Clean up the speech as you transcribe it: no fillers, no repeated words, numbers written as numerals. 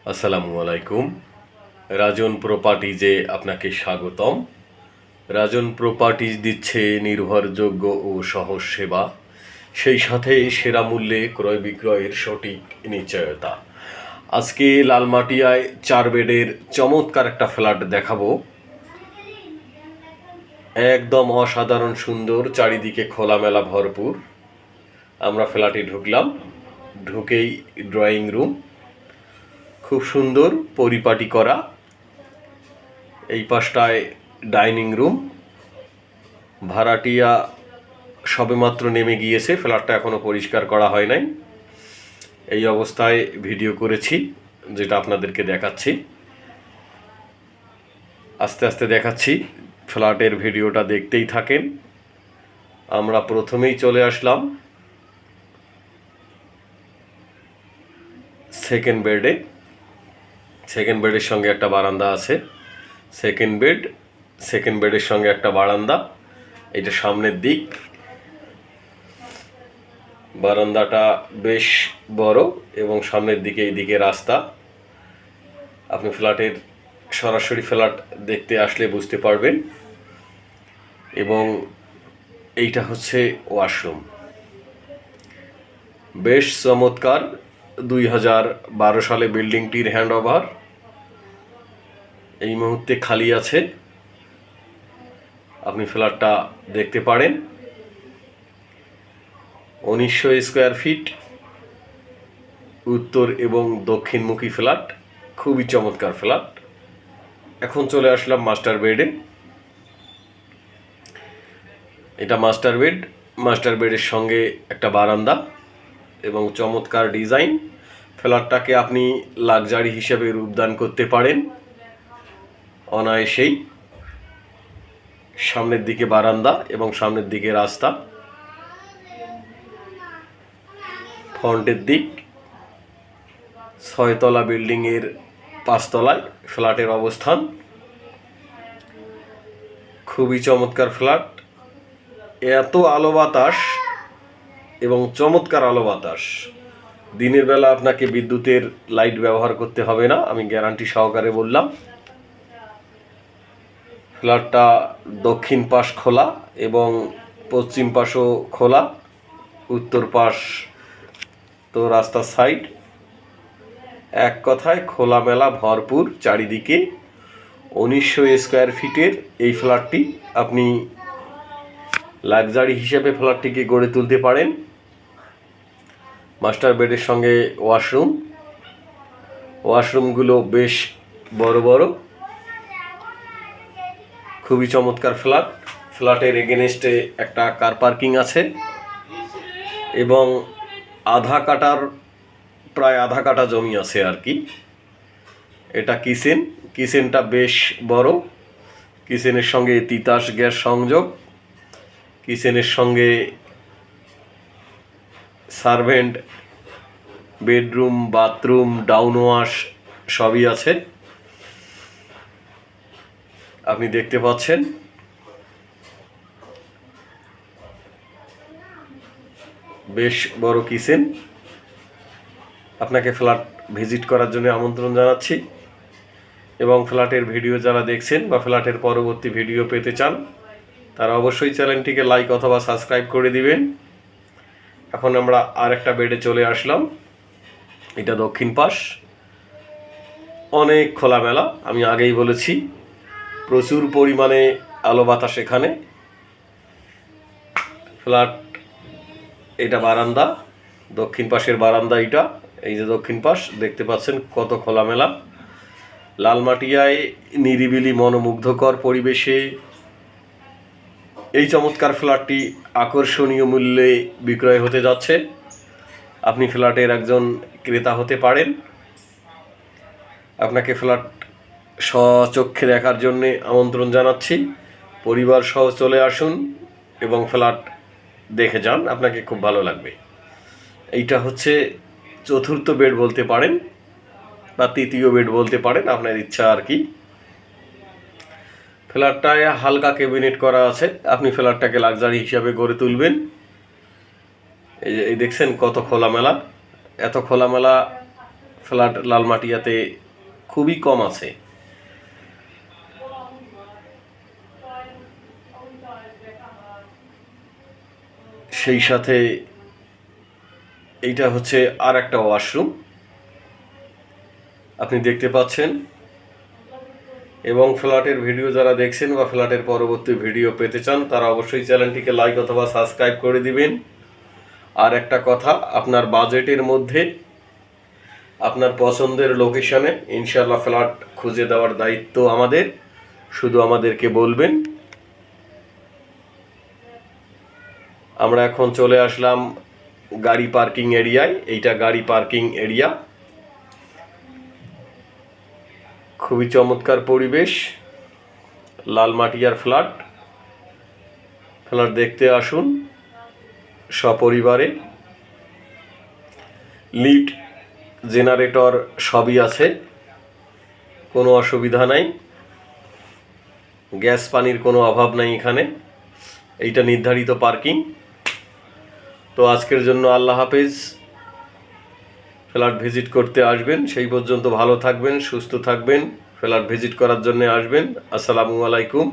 আসসালামু আলাইকুম। রাজন প্রপার্টিজে আপনাকে স্বাগতম। রাজন প্রপার্টিজ দিচ্ছে নির্ভরযোগ্য ও সহজ সেবা, সেই সাথে সেরা মূল্যে ক্রয় বিক্রয়ের সঠিক নিশ্চয়তা। আজকে লালমাটিয়ায় 4 বেডের চমৎকার একটা ফ্ল্যাট দেখাবো। একদম অসাধারণ সুন্দর, চারিদিকে খোলামেলা ভরপুর। আমরা ফ্ল্যাটে ঢুকলাম, ঢুকেই ড্রয়িং রুম, খুব সুন্দর পরিপাটি করা। এই পাশটায় ডাইনিং রুম। ভাড়াটিয়া সবেমাত্র নেমে গিয়েছে, ফ্ল্যাটটা এখনও পরিষ্কার করা হয় নাই। এই অবস্থায় ভিডিও করেছি, যেটা আপনাদেরকে দেখাচ্ছি। আস্তে আস্তে দেখাচ্ছি, ফ্ল্যাটের ভিডিওটা দেখতেই থাকেন। আমরা প্রথমেই চলে আসলাম সেকেন্ড বেডে। সেকেন্ড বেডের সঙ্গে একটা বারান্দা আছে। সেকেন্ড বেডের সঙ্গে একটা বারান্দা। এটা সামনের দিক। বারান্দাটা বেশ বড় এবং সামনের দিকে এইদিকে রাস্তা। আপনি ফ্ল্যাটের সরাসরি ফ্ল্যাট দেখতে আসলে বুঝতে পারবেন। এবং এইটা হচ্ছে ওয়াশরুম, বেশ চমৎকার। 2012 সালে বিল্ডিংটির হ্যান্ড ওভার, এই মুহূর্তে খালি আছে। আপনি ফ্ল্যাটটা দেখতে পারেন। 1900 স্কোয়ার ফিট, উত্তর এবং দক্ষিণমুখী ফ্ল্যাট, খুবই চমৎকার ফ্ল্যাট। এখন চলে আসলাম মাস্টার বেডে। এটা মাস্টার বেড। মাস্টার বেডের সঙ্গে একটা বারান্দা এবং চমৎকার ডিজাইন। ফ্ল্যাটটাকে আপনি লাক্সারি হিসেবে রূপদান করতে পারেন অনায়াসেই। সামনের দিকে বারান্দা এবং সামনের দিকে রাস্তা। ফ্রন্টের দিক, 6 তলা বিল্ডিংয়ের 5 তলায় ফ্ল্যাটের অবস্থান। খুবই চমৎকার ফ্ল্যাট। এত আলো বাতাস এবং চমৎকার আলো বাতাস। দিনের বেলা আপনাকে বিদ্যুতের লাইট ব্যবহার করতে হবে না, আমি গ্যারান্টি সহকারে বললাম। ফ্ল্যাটটা দক্ষিণ পাশ খোলা এবং পশ্চিম পাশও খোলা। উত্তর পাশ তো রাস্তার সাইড। এক কথায় খোলামেলা ভরপুর চারিদিকে। 1900 স্কোয়ার ফিটের এই ফ্ল্যাটটি আপনি লাক্সারি হিসেবে ফ্ল্যাটটিকে গড়ে তুলতে পারেন। মাস্টার বেডের সঙ্গে ওয়াশরুম। ওয়াশরুমগুলো বেশ বড় বড়, খুবই চমৎকার ফ্ল্যাট। ফ্ল্যাটের এগেনস্টে একটা কার পার্কিং আছে এবং প্রায় আধা কাটা জমি আছে আর কি। এটা কিচেনটা বেশ বড়। কিচেনের সঙ্গে তিতাস গ্যাস সংযোগ। কিচেনের সঙ্গে servant bedroom, bathroom, down wash সবই আছে, আপনি দেখতে পাচ্ছেন। বেশ বড় কিচেন। আপনাকে ফ্ল্যাট ভিজিট করার জন্য আমন্ত্রণ জানাচ্ছি। এবং ফ্ল্যাটের ভিডিও যারা দেখছেন বা ফ্ল্যাটের পরবর্তী ভিডিও পেতে চান, তারা অবশ্যই চ্যানেলটিকে লাইক অথবা সাবস্ক্রাইব করে দিবেন। এখন আমরা আরেকটা বেডে চলে আসলাম। এটা দক্ষিণ পাশ, অনেক খোলামেলা। আমি আগেই বলেছি, প্রচুর পরিমাণে আলো বাতাস এখানে। ফ্ল্যাট, এটা বারান্দা, দক্ষিণ পাশের বারান্দা। এটা এই যে দক্ষিণ পাশ দেখতে পাচ্ছেন, কত খোলামেলা। লালমাটিয়ায় নিরিবিলি মনোমুগ্ধকর পরিবেশে এই চমৎকার ফ্ল্যাটটি আকর্ষণীয় মূল্যে বিক্রয় হতে যাচ্ছে। আপনি ফ্ল্যাটের একজন ক্রেতা হতে পারেন। আপনাকে ফ্ল্যাট স্বচক্ষে দেখার জন্যে আমন্ত্রণ জানাচ্ছি। পরিবার সহ চলে আসুন এবং ফ্ল্যাট দেখে যান, আপনাকে খুব ভালো লাগবে। এইটা হচ্ছে চতুর্থ বেড বলতে পারেন বা তৃতীয় বেড বলতে পারেন, আপনার ইচ্ছা আর কি। ফ্ল্যাটটায় হালকা ক্যাবিনেট করা আছে। আপনি ফ্ল্যাটটাকে লাক্সারি হিসাবে গড়ে তুলবেন। এই দেখছেন কত খোলামেলা। এত খোলামেলা ফ্ল্যাট লালমাটিয়াতে খুবই কম আছে। সেই সাথে এইটা হচ্ছে আর একটা ওয়াশরুম আপনি দেখতে পাচ্ছেন। এবং ফ্ল্যাটের ভিডিও যারা দেখছেন বা ফ্ল্যাটের পরবর্তী ভিডিও পেতে চান তারা অবশ্যই চ্যানেলটিকে লাইক অথবা সাবস্ক্রাইব করে দিবেন। আর একটা কথা, আপনার বাজেটের মধ্যে আপনার পছন্দের লোকেশনে ইনশাআল্লাহ ফ্ল্যাট খুঁজে দেওয়ার দায়িত্ব আমাদের, শুধু আমাদেরকে বলবেন। আমরা এখন চলে আসলাম গাড়ি পার্কিং এরিয়ায়। এইটা গাড়ি পার্কিং এরিয়া, খুবই চমৎকার পরিবেশ। লালমাটিয়ার ফ্ল্যাট দেখতে আসুন সপরিবারে। লিফট, জেনারেটর সবই আছে, কোনো অসুবিধা নাই। গ্যাস পানির কোনো অভাব নাই এখানে। এইটা নির্ধারিত পার্কিং। তো আজকের জন্য আল্লাহ হাফেজ। ফ্ল্যাট ভিজিট করতে আসবেন, সেই পর্যন্ত ভালো থাকবেন, সুস্থ থাকবেন। ফ্ল্যাট ভিজিট করার জন্য আসবেন। আসসালামু আলাইকুম।